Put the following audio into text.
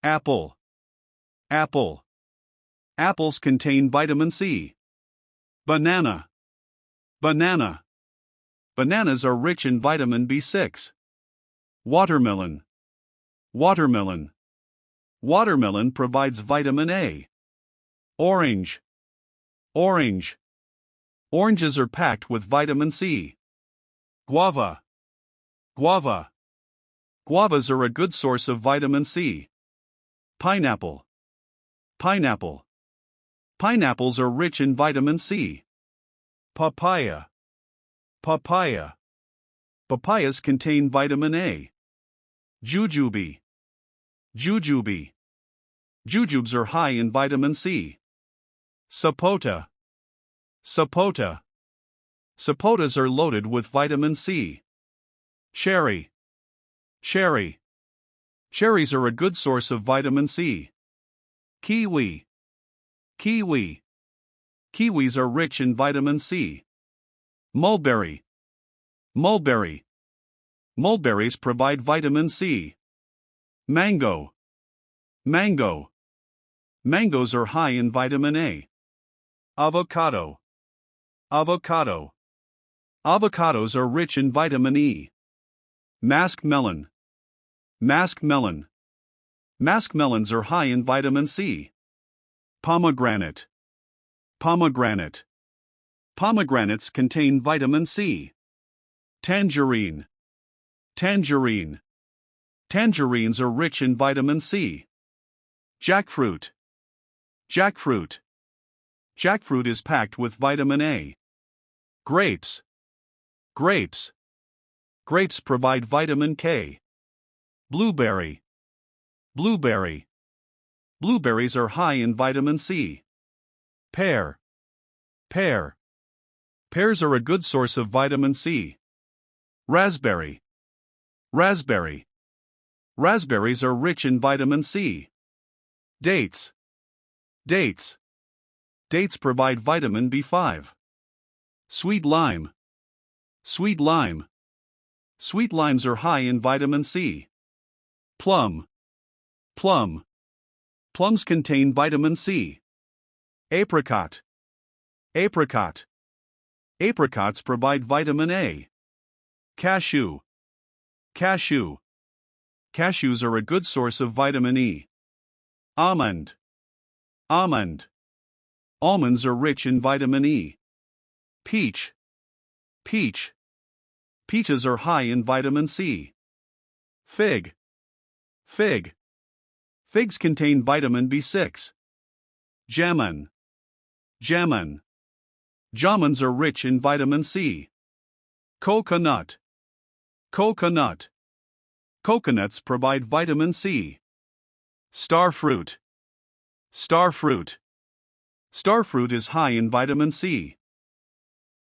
Apple. Apple. Apples contain vitamin C. Banana. Banana. Bananas are rich in vitamin B6. Watermelon. Watermelon. Watermelon provides vitamin A. Orange. Orange. Oranges are packed with vitamin C. Guava. Guava. Guavas are a good source of vitamin C. Pineapple. Pineapple. Pineapples are rich in vitamin C. Papaya. Papaya. Papayas contain vitamin A. Jujube. Jujube. Jujubes are high in vitamin C. Sapota. Sapota. Sapotas are loaded with vitamin C. Cherry. Cherry. Cherries are a good source of vitamin C. Kiwi. Kiwi. Kiwis are rich in vitamin C. Mulberry. Mulberry. Mulberries provide vitamin C. Mango. Mango. Mangoes are high in vitamin A. Avocado. Avocado. Avocados are rich in vitamin E. Muskmelon. Muskmelon. Muskmelons are high in vitamin C. Pomegranate. Pomegranate. Pomegranates contain vitamin C. Tangerine. Tangerine. Tangerines are rich in vitamin C. Jackfruit. Jackfruit. Jackfruit is packed with vitamin A. Grapes. Grapes. Grapes provide vitamin K. Blueberry. Blueberry. Blueberries are high in vitamin C. Pear. Pear. Pears are a good source of vitamin C. Raspberry. Raspberry. Raspberries are rich in vitamin C. Dates. Dates. Dates provide vitamin B5. Sweet lime. Sweet lime. Sweet limes are high in vitamin C. Plum. Plum. Plums contain vitamin C. Apricot. Apricot. Apricots provide vitamin A. Cashew. Cashew. Cashews are a good source of vitamin E. Almond. Almond. Almonds are rich in vitamin E. Peach. Peach. Peaches are high in vitamin C. Fig. Fig. Figs contain vitamin B6. Jamon. Jamon. Jamons are rich in vitamin C. Coconut. Coconut. Coconuts provide vitamin C. Starfruit. Starfruit. Starfruit is high in vitamin C.